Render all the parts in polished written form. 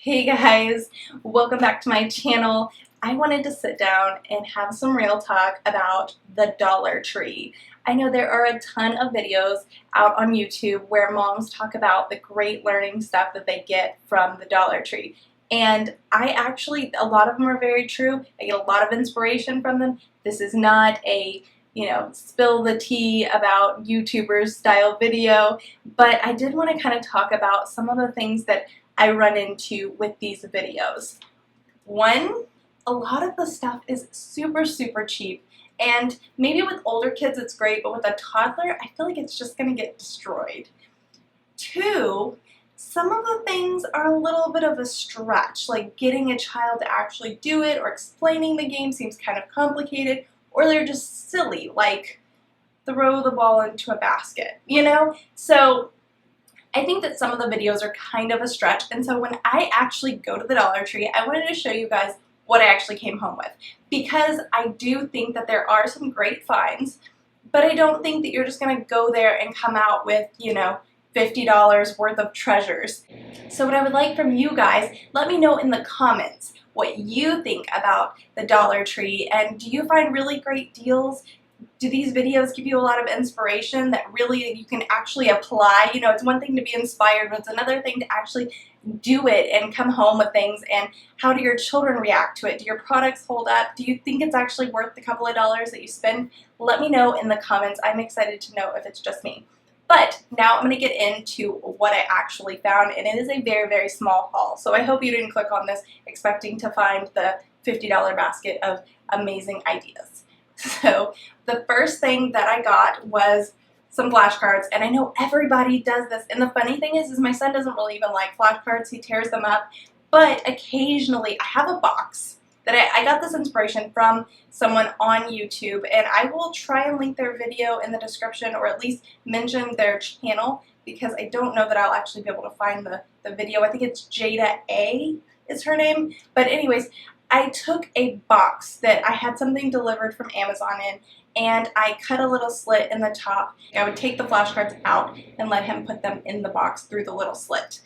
Hey guys, welcome back to my channel. I wanted to sit down and have some real talk about the Dollar Tree. I know there are a ton of videos out on YouTube where moms talk about the great learning stuff that they get from the Dollar Tree. And a lot of them are very true. I get a lot of inspiration from them. This is not a spill the tea about YouTubers style video, but I did want to kind of talk about some of the things that I run into with these videos. One, a lot of the stuff is super cheap, and maybe with older kids it's great, but with a toddler I feel like it's just going to get destroyed. Two, some of the things are a little bit of a stretch, like getting a child to actually do it or explaining the game seems kind of complicated, or they're just silly, like throw the ball into a basket, So I think that some of the videos are kind of a stretch, and so when I actually go to the Dollar Tree, I wanted to show you guys what I actually came home with, because I do think that there are some great finds, but I don't think that you're just going to go there and come out with, $50 worth of treasures. So what I would like from you guys, let me know in the comments what you think about the Dollar Tree, and do you find really great deals? Do these videos give you a lot of inspiration that really you can actually apply? It's one thing to be inspired, but it's another thing to actually do it and come home with things. And how do your children react to it? Do your products hold up? Do you think it's actually worth the couple of dollars that you spend? Let me know in the comments. I'm excited to know if it's just me. But now I'm going to get into what I actually found, and it is a very small haul. So I hope you didn't click on this expecting to find the $50 basket of amazing ideas. So the first thing that I got was some flashcards, and I know everybody does this, and the funny thing is my son doesn't really even like flashcards. He tears them up, but occasionally I have a box that I got this inspiration from someone on YouTube, and I will try and link their video in the description, or at least mention their channel, because I don't know that I'll actually be able to find the video. I think it's Jada A is her name, but anyways, I took a box that I had something delivered from Amazon in, and I cut a little slit in the top. I would take the flashcards out and let him put them in the box through the little slit.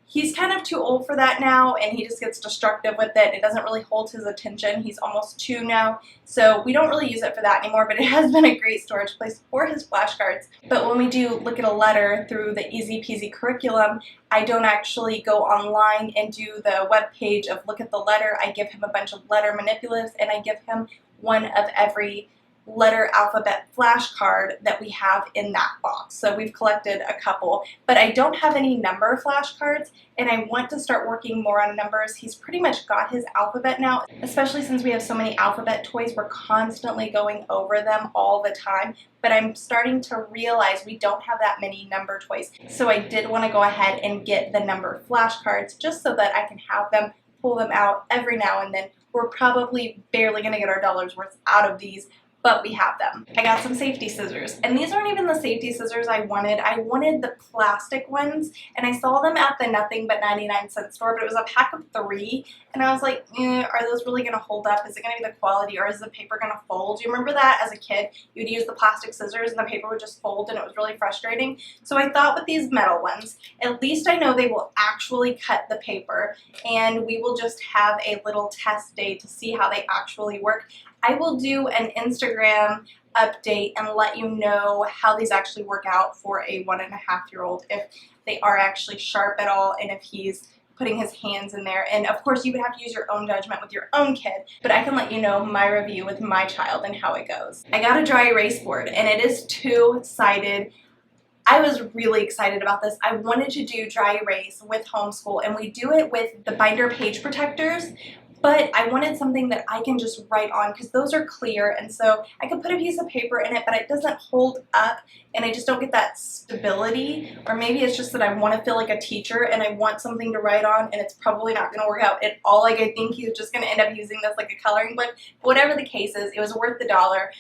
He's kind of too old for that now, and he just gets destructive with it. It doesn't really hold his attention. He's almost 2 now, so we don't really use it for that anymore, but it has been a great storage place for his flashcards. But when we do look at a letter through the Easy Peasy curriculum, I don't actually go online and do the web page of look at the letter. I give him a bunch of letter manipulatives, and I give him one of every letter alphabet flashcard that we have in that box. So we've collected a couple, but I don't have any number flashcards, and I want to start working more on numbers. He's pretty much got his alphabet now, especially since we have so many alphabet toys. We're constantly going over them all the time, but I'm starting to realize we don't have that many number toys. So I did want to go ahead and get the number flashcards just so that I can have them, pull them out every now and then. We're probably barely going to get our dollar's worth out of these, but we have them. I got some safety scissors, and these aren't even the safety scissors I wanted. I wanted the plastic ones, and I saw them at the Nothing But 99-cent store, but it was a pack of 3, and I was like, are those really gonna hold up? Is it gonna be the quality, or is the paper gonna fold? Do you remember that as a kid? You'd use the plastic scissors and the paper would just fold, and it was really frustrating. So I thought with these metal ones, at least I know they will actually cut the paper, and we will just have a little test day to see how they actually work. I will do an Instagram update and let you know how these actually work out for a 1.5-year-old, if they are actually sharp at all, and if he's putting his hands in there. And of course you would have to use your own judgment with your own kid, but I can let you know my review with my child and how it goes. I got a dry erase board, and it is 2-sided. I was really excited about this. I wanted to do dry erase with homeschool, and we do it with the binder page protectors, but I wanted something that I can just write on, because those are clear, and so I could put a piece of paper in it, but it doesn't hold up, and I just don't get that stability. Or maybe it's just that I want to feel like a teacher, and I want something to write on, and it's probably not going to work out at all. Like, I think he's just going to end up using this like a coloring book. But whatever the case is, it was worth the dollar.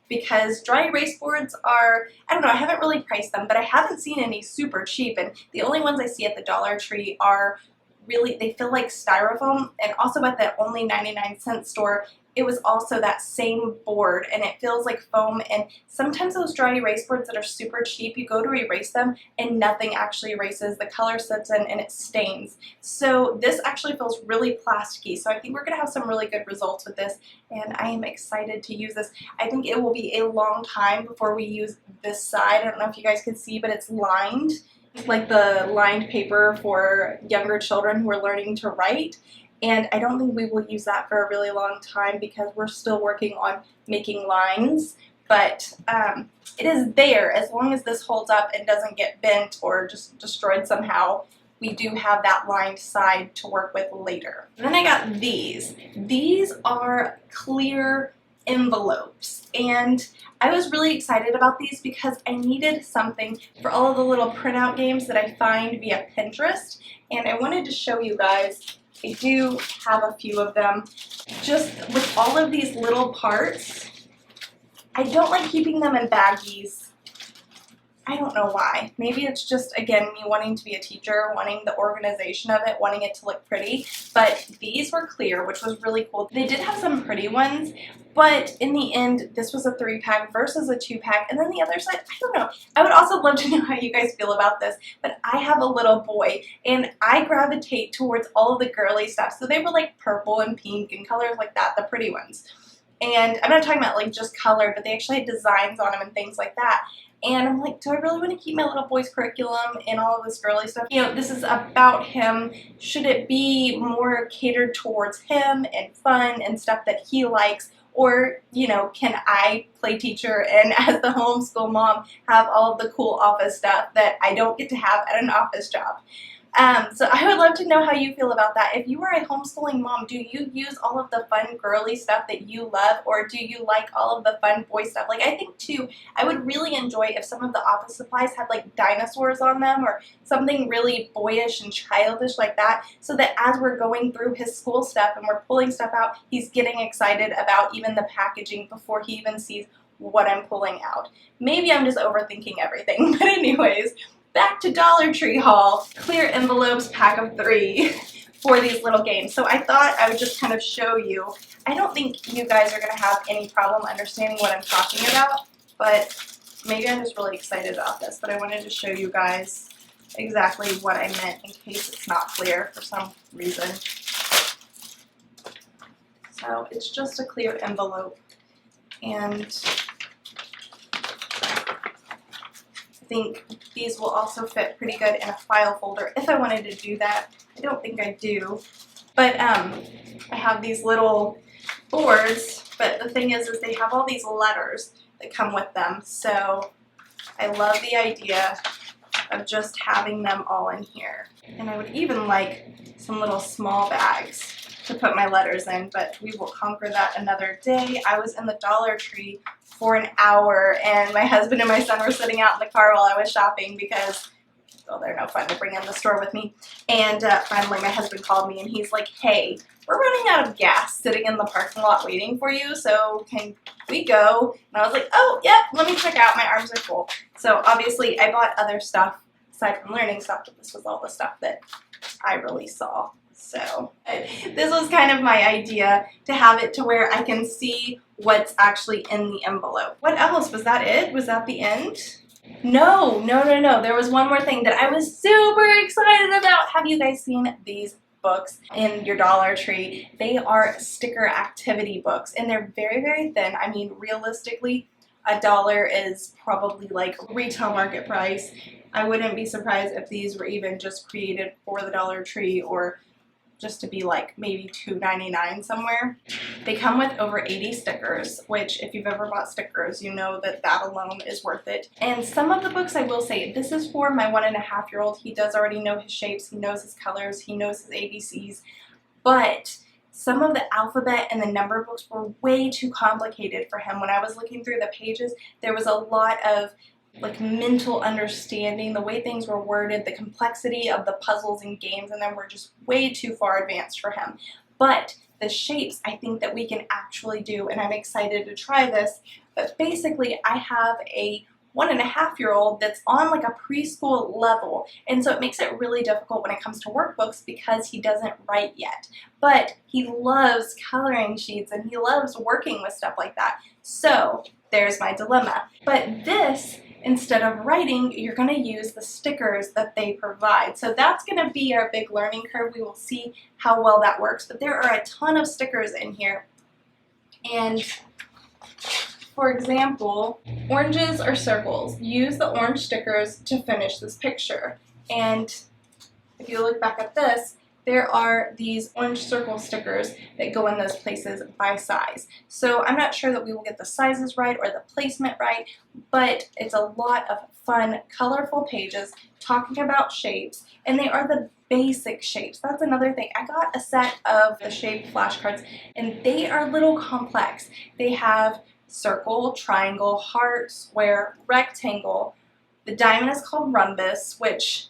Because dry erase boards are, I don't know, I haven't really priced them, but I haven't seen any super cheap, and the only ones I see at the Dollar Tree are really, they feel like styrofoam, and also at the only 99-cent store, it was also that same board, and it feels like foam. And sometimes those dry erase boards that are super cheap, you go to erase them and nothing actually erases. The color sits in and it stains. So this actually feels really plasticky. So I think we're going to have some really good results with this, and I am excited to use this. I think it will be a long time before we use this side. I don't know if you guys can see, but it's lined. It's like the lined paper for younger children who are learning to write. And I don't think we will use that for a really long time because we're still working on making lines. But it is there. As long as this holds up and doesn't get bent or just destroyed somehow, we do have that lined side to work with later. And then I got these. These are clear envelopes, and I was really excited about these because I needed something for all of the little printout games that I find via Pinterest, and I wanted to show you guys. I do have a few of them. Just with all of these little parts, I don't like keeping them in baggies. I don't know why. Maybe it's just, again, me wanting to be a teacher, wanting the organization of it, wanting it to look pretty. But these were clear, which was really cool. They did have some pretty ones, but in the end, this was a 3-pack versus a 2-pack. And then the other side, I don't know. I would also love to know how you guys feel about this, but I have a little boy, and I gravitate towards all of the girly stuff. So they were like purple and pink and colors like that, the pretty ones. And I'm not talking about like just color, but they actually had designs on them and things like that. And I'm like, do I really want to keep my little boy's curriculum and all of this girly stuff? You know, this is about him. Should it be more catered towards him and fun and stuff that he likes? Or, you know, can I play teacher and as the homeschool mom have all of the cool office stuff that I don't get to have at an office job? So I would love to know how you feel about that. If you are a homeschooling mom, do you use all of the fun girly stuff that you love, or do you like all of the fun boy stuff? Like, I think too, I would really enjoy if some of the office supplies had like dinosaurs on them or something really boyish and childish like that, so that as we're going through his school stuff and we're pulling stuff out, he's getting excited about even the packaging before he even sees what I'm pulling out. Maybe I'm just overthinking everything, but anyways, back to Dollar Tree haul. Clear envelopes, pack of 3 for these little games. So I thought I would just kind of show you. I don't think you guys are going to have any problem understanding what I'm talking about, but maybe I'm just really excited about this. But I wanted to show you guys exactly what I meant in case it's not clear for some reason. So it's just a clear envelope, and I think these will also fit pretty good in a file folder if I wanted to do that. I don't think I do. But I have these little boards, but the thing is they have all these letters that come with them. So I love the idea of just having them all in here. And I would even like some little small bags to put my letters in, but we will conquer that another day. I was in the Dollar Tree for an hour, and my husband and my son were sitting out in the car while I was shopping because, well, they're no fun to bring in the store with me. And finally my husband called me and he's like, hey, we're running out of gas sitting in the parking lot waiting for you, so can we go? And I was like, oh, yep, let me check out, my arms are full. So obviously I bought other stuff aside from learning stuff, but this was all the stuff that I really saw. So this was kind of my idea, to have it to where I can see what's actually in the envelope. What else? Was that it? Was that the end? No. There was one more thing that I was super excited about. Have you guys seen these books in your Dollar Tree? They are sticker activity books, and they're very, very thin. I mean, realistically, $1 is probably like retail market price. I wouldn't be surprised if these were even just created for the Dollar Tree or just to be like maybe $2.99 somewhere. They come with over 80 stickers, which if you've ever bought stickers, you know that that alone is worth it. And some of the books, I will say, this is for my 1.5-year-old. He does already know his shapes, he knows his colors, he knows his ABCs, but some of the alphabet and the number books were way too complicated for him. When I was looking through the pages, there was a lot of like mental understanding, the way things were worded, the complexity of the puzzles and games in them were just way too far advanced for him. But the shapes I think that we can actually do, and I'm excited to try this. But basically I have a 1.5-year-old that's on like a preschool level, and so it makes it really difficult when it comes to workbooks because he doesn't write yet. But he loves coloring sheets and he loves working with stuff like that. So there's my dilemma. But this, instead of writing, you're going to use the stickers that they provide. So that's going to be our big learning curve. We will see how well that works. But there are a ton of stickers in here. And for example, oranges or circles. Use the orange stickers to finish this picture. And if you look back at this, there are these orange circle stickers that go in those places by size. So I'm not sure that we will get the sizes right or the placement right, but it's a lot of fun, colorful pages talking about shapes, and they are the basic shapes. That's another thing. I got a set of the shape flashcards, and they are a little complex. They have circle, triangle, heart, square, rectangle. The diamond is called rhombus, which,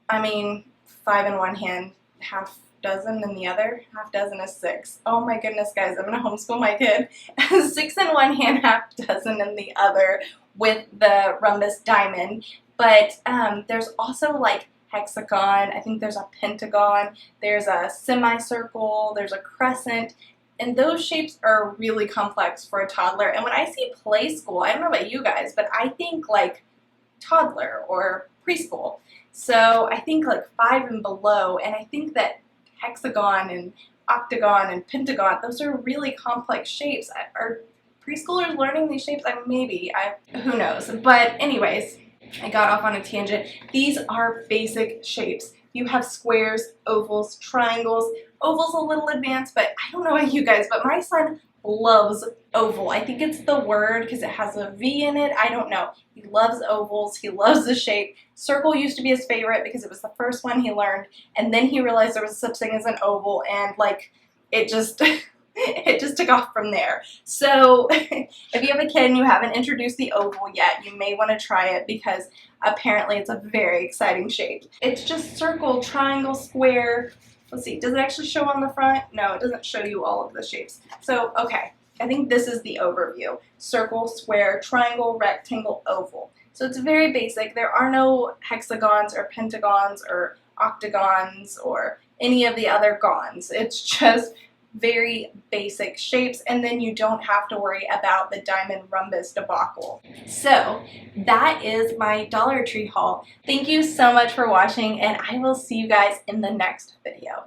I mean, 5 in one hand, half dozen in the other. Half dozen is 6. Oh my goodness, guys, I'm gonna homeschool my kid. 6 in one hand, half dozen in the other with the rhombus diamond. But there's also like hexagon, I think there's a pentagon, there's a semicircle, there's a crescent, and those shapes are really complex for a toddler. And when I see play school, I don't know about you guys, but I think like toddler or preschool. So I think like 5 and below, and I think that hexagon and octagon and pentagon, those are really complex shapes. Are preschoolers learning these shapes? Maybe, who knows. But anyways, I got off on a tangent. These are basic shapes. You have squares, ovals, triangles. Oval's a little advanced, but I don't know about you guys, but my son loves oval. I think it's the word because it has a V in it. I don't know. He loves ovals. He loves the shape. Circle used to be his favorite because it was the first one he learned, and then he realized there was such thing as an oval, and like it just it just took off from there. So if you have a kid and you haven't introduced the oval yet, you may want to try it because apparently it's a very exciting shape. It's just circle, triangle, square. Let's see, does it actually show on the front? No, it doesn't show you all of the shapes. So, okay, I think this is the overview. Circle, square, triangle, rectangle, oval. So it's very basic. There are no hexagons or pentagons or octagons or any of the other gons. It's just very basic shapes, and then you don't have to worry about the diamond rhombus debacle. So that is my Dollar Tree haul. Thank you so much for watching, and I will see you guys in the next video.